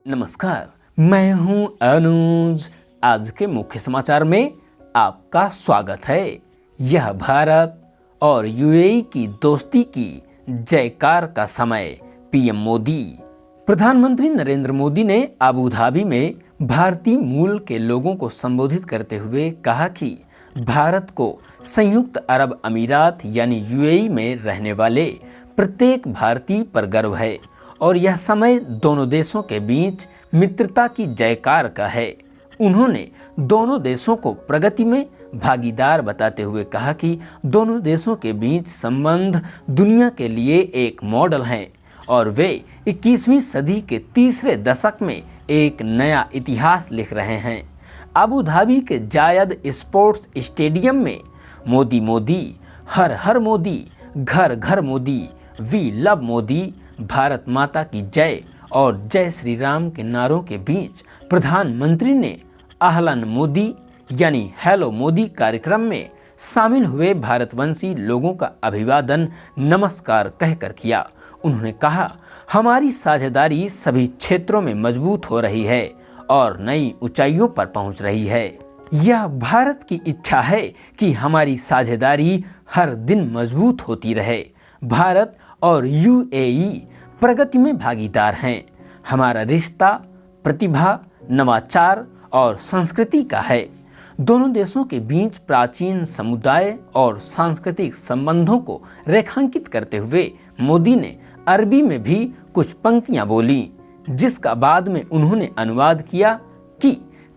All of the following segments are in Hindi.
नमस्कार, मैं हूं अनुज। आज के मुख्य समाचार में आपका स्वागत है। यह भारत और यूएई की दोस्ती की जयकार का समय। पीएम मोदी। प्रधानमंत्री नरेंद्र मोदी ने अबू धाबी में भारतीय मूल के लोगों को संबोधित करते हुए कहा कि भारत को संयुक्त अरब अमीरात यानी यूएई में रहने वाले प्रत्येक भारतीय पर गर्व है और यह समय दोनों देशों के बीच मित्रता की जयकार का है। उन्होंने दोनों देशों को प्रगति में भागीदार बताते हुए कहा कि दोनों देशों के बीच संबंध दुनिया के लिए एक मॉडल हैं और वे 21वीं सदी के तीसरे दशक में एक नया इतिहास लिख रहे हैं। अबू धाबी के जायद स्पोर्ट्स स्टेडियम में मोदी मोदी, हर हर मोदी, घर घर मोदी, वी लव मोदी, भारत माता की जय और जय श्री राम के नारों के बीच प्रधानमंत्री ने अहलन मोदी यानी हेलो मोदी कार्यक्रम में शामिल हुए भारतवंशी लोगों का अभिवादन नमस्कार कहकर किया। उन्होंने कहा, हमारी साझेदारी सभी क्षेत्रों में मजबूत हो रही है और नई ऊंचाइयों पर पहुंच रही है। यह भारत की इच्छा है कि हमारी साझेदारी हर दिन मजबूत होती रहे। भारत और यूएई प्रगति में भागीदार हैं। हमारा रिश्ता प्रतिभा, नवाचार और संस्कृति का है। दोनों देशों के बीच प्राचीन समुदाय और सांस्कृतिक संबंधों को रेखांकित करते हुए मोदी ने अरबी में भी कुछ पंक्तियां बोली, जिसका बाद में उन्होंने अनुवाद किया कि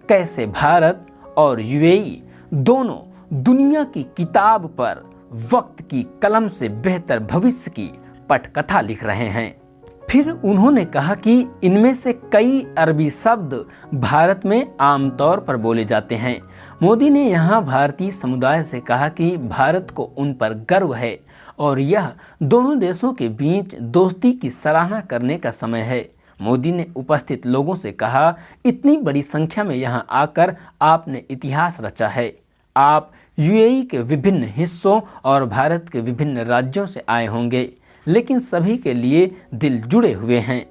कैसे भारत और यूएई दोनों दुनिया की किताब पर वक्त की कलम से बेहतर भविष्य की पटकथा लिख रहे हैं। फिर उन्होंने कहा कि इनमें से कई अरबी शब्द भारत में आमतौर पर बोले जाते हैं। मोदी ने यहाँ भारतीय समुदाय से कहा कि भारत को उन पर गर्व है और यह दोनों देशों के बीच दोस्ती की सराहना करने का समय है। मोदी ने उपस्थित लोगों से कहा, इतनी बड़ी संख्या में यहाँ आकर आपने इतिहास रचा है। आप यूएई के विभिन्न हिस्सों और भारत के विभिन्न राज्यों से आए होंगे, लेकिन सभी के लिए दिल जुड़े हुए हैं।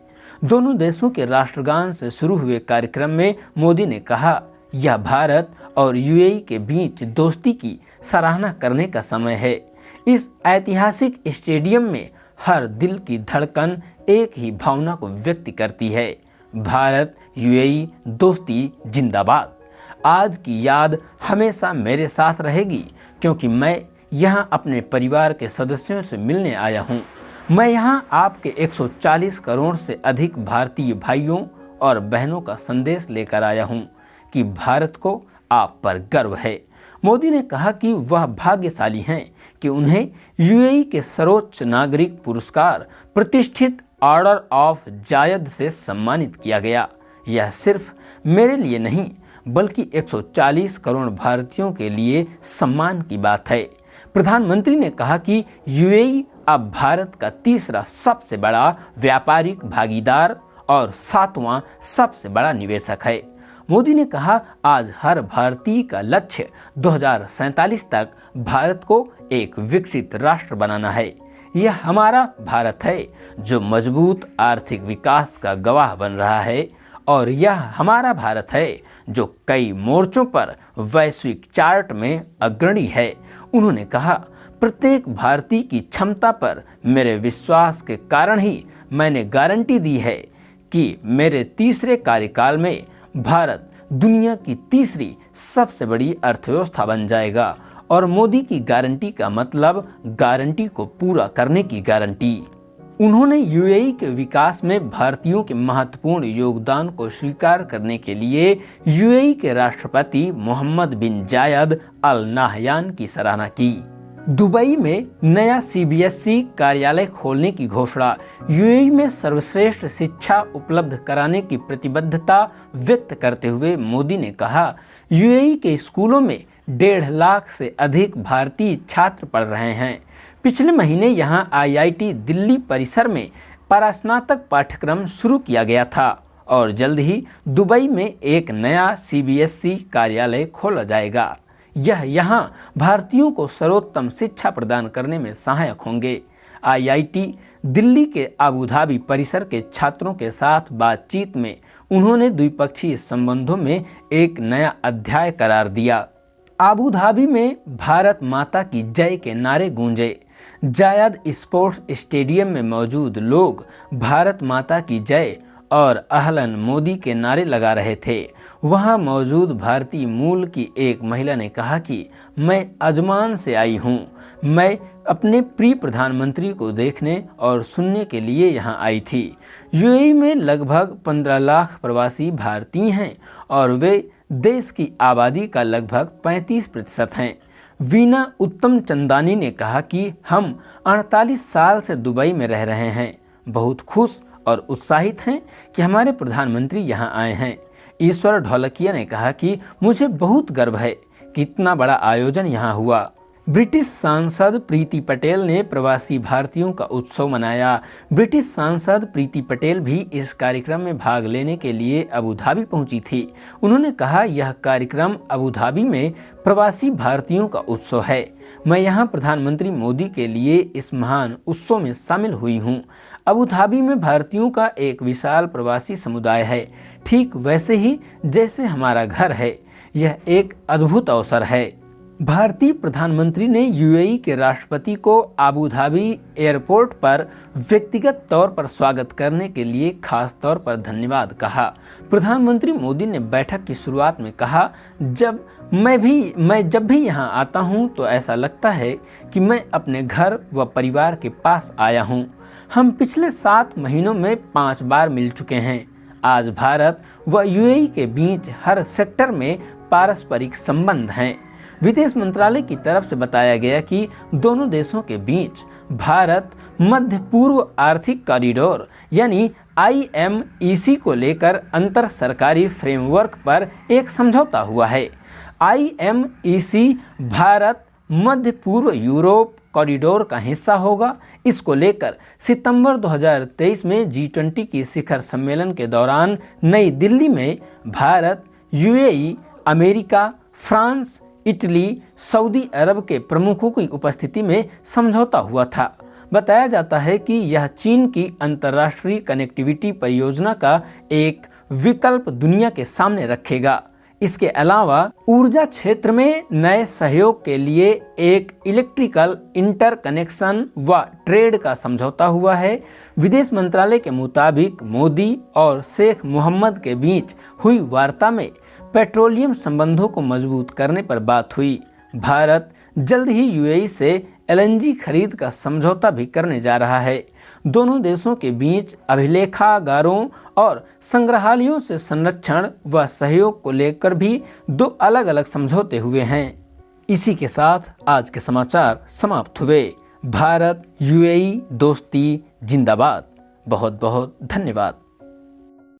दोनों देशों के राष्ट्रगान से शुरू हुए कार्यक्रम में मोदी ने कहा, यह भारत और यूएई के बीच दोस्ती की सराहना करने का समय है। इस ऐतिहासिक स्टेडियम में हर दिल की धड़कन एक ही भावना को व्यक्त करती है, भारत यूएई दोस्ती जिंदाबाद। आज की याद हमेशा मेरे साथ रहेगी, क्योंकि मैं यहाँ अपने परिवार के सदस्यों से मिलने आया हूँ। मैं यहाँ आपके 140 करोड़ से अधिक भारतीय भाइयों और बहनों का संदेश लेकर आया हूँ कि भारत को आप पर गर्व है। मोदी ने कहा कि वह भाग्यशाली हैं कि उन्हें यूएई के सर्वोच्च नागरिक पुरस्कार प्रतिष्ठित ऑर्डर ऑफ जायद से सम्मानित किया गया। यह सिर्फ मेरे लिए नहीं, बल्कि 140 करोड़ भारतीयों के लिए सम्मान की बात है। प्रधानमंत्री ने कहा कि यूएई अब भारत का तीसरा सबसे बड़ा व्यापारिक भागीदार और 7वां सबसे बड़ा निवेशक है। मोदी ने कहा, आज हर भारतीय का लक्ष्य 2047 तक भारत को एक विकसित राष्ट्र बनाना है। यह हमारा भारत है जो मजबूत आर्थिक विकास का गवाह बन रहा है और यह हमारा भारत है जो कई मोर्चों पर वैश्विक चार्ट में अग्रणी है। उन्होंने कहा, प्रत्येक भारतीय की क्षमता पर मेरे विश्वास के कारण ही मैंने गारंटी दी है कि मेरे तीसरे कार्यकाल में भारत दुनिया की तीसरी सबसे बड़ी अर्थव्यवस्था बन जाएगा। और मोदी की गारंटी का मतलब गारंटी को पूरा करने की गारंटी। उन्होंने यूएई के विकास में भारतीयों के महत्वपूर्ण योगदान को स्वीकार करने के लिए यूएई के राष्ट्रपति मोहम्मद बिन जायद अल नाहयान की सराहना की। दुबई में नया सीबीएसई कार्यालय खोलने की घोषणा। यूएई में सर्वश्रेष्ठ शिक्षा उपलब्ध कराने की प्रतिबद्धता व्यक्त करते हुए मोदी ने कहा, यूएई के स्कूलों में 1.5 लाख से अधिक भारतीय छात्र पढ़ रहे हैं। पिछले महीने यहां आईआईटी दिल्ली परिसर में परास्नातक पाठ्यक्रम शुरू किया गया था और जल्द ही दुबई में एक नया सीबीएसई कार्यालय खोला जाएगा। यह यहां भारतीयों को सर्वोत्तम शिक्षा प्रदान करने में सहायक होंगे। आईआईटी दिल्ली के अबू धाबी परिसर के छात्रों के साथ बातचीत में उन्होंने द्विपक्षीय संबंधों में एक नया अध्याय करार दिया। आबू धाबी में भारत माता की जय के नारे गूंजे। जायद स्पोर्ट्स स्टेडियम में मौजूद लोग भारत माता की जय और अहलन मोदी के नारे लगा रहे थे। वहां मौजूद भारतीय मूल की एक महिला ने कहा कि मैं अजमान से आई हूं। मैं अपने प्रिय प्रधानमंत्री को देखने और सुनने के लिए यहां आई थी। यूएई में लगभग 15 लाख प्रवासी भारतीय हैं और वे देश की आबादी का लगभग 35% हैं। वीना उत्तम चंदानी ने कहा कि हम 48 साल से दुबई में रह रहे हैं, बहुत खुश और उत्साहित हैं कि हमारे प्रधानमंत्री यहां आए हैं। ईश्वर ढोलकिया ने कहा कि मुझे बहुत गर्व है कि इतना बड़ा आयोजन यहां हुआ। ब्रिटिश सांसद प्रीति पटेल ने प्रवासी भारतीयों का उत्सव मनाया। ब्रिटिश सांसद प्रीति पटेल भी इस कार्यक्रम में भाग लेने के लिए अबू धाबी पहुंची थी। उन्होंने कहा, यह कार्यक्रम अबू धाबी में प्रवासी भारतीयों का उत्सव है। मैं यहां प्रधानमंत्री मोदी के लिए इस महान उत्सव में शामिल हुई हूं। अबू धाबी में भारतीयों का एक विशाल प्रवासी समुदाय है, ठीक वैसे ही जैसे हमारा घर है। यह एक अद्भुत अवसर है। भारतीय प्रधानमंत्री ने यूएई के राष्ट्रपति को अबू धाबी एयरपोर्ट पर व्यक्तिगत तौर पर स्वागत करने के लिए खास तौर पर धन्यवाद कहा। प्रधानमंत्री मोदी ने बैठक की शुरुआत में कहा, मैं जब भी यहाँ आता हूँ तो ऐसा लगता है कि मैं अपने घर व परिवार के पास आया हूँ। हम पिछले 7 महीनों में 5 बार मिल चुके हैं। आज भारत व यूएई के बीच हर सेक्टर में पारस्परिक संबंध हैं। विदेश मंत्रालय की तरफ से बताया गया कि दोनों देशों के बीच भारत मध्य पूर्व आर्थिक कॉरिडोर यानी IMEC को लेकर अंतर सरकारी फ्रेमवर्क पर एक समझौता हुआ है। IMEC भारत मध्य पूर्व यूरोप कॉरिडोर का हिस्सा होगा। इसको लेकर सितंबर 2023 में G20 की शिखर सम्मेलन के दौरान नई दिल्ली में Bharat, UAE, America, France, Italy, Saudi Arab के प्रमुखों की उपस्थिति में समझौता हुआ था। बताया जाता है कि यह चीन की अंतर्राष्ट्रीय कनेक्टिविटी परियोजना का एक विकल्प दुनिया के सामने रखेगा। इसके अलावा ऊर्जा क्षेत्र में नए सहयोग के लिए एक इलेक्ट्रिकल इंटरकनेक्शन व ट्रेड का समझौता हुआ है। विदेश मंत्रालय के मुताबिक मोदी और शेख मोहम्मद के बीच हुई वार्ता में पेट्रोलियम संबंधों को मजबूत करने पर बात हुई। भारत जल्द ही यूएई से LNG खरीद का समझौता भी करने जा रहा है। दोनों देशों के बीच अभिलेखागारों और संग्रहालयों से संरक्षण व सहयोग को लेकर भी 2 अलग-अलग समझौते हुए हैं। इसी के साथ आज के समाचार समाप्त हुए। भारत यूएई दोस्ती जिंदाबाद। बहुत बहुत धन्यवाद।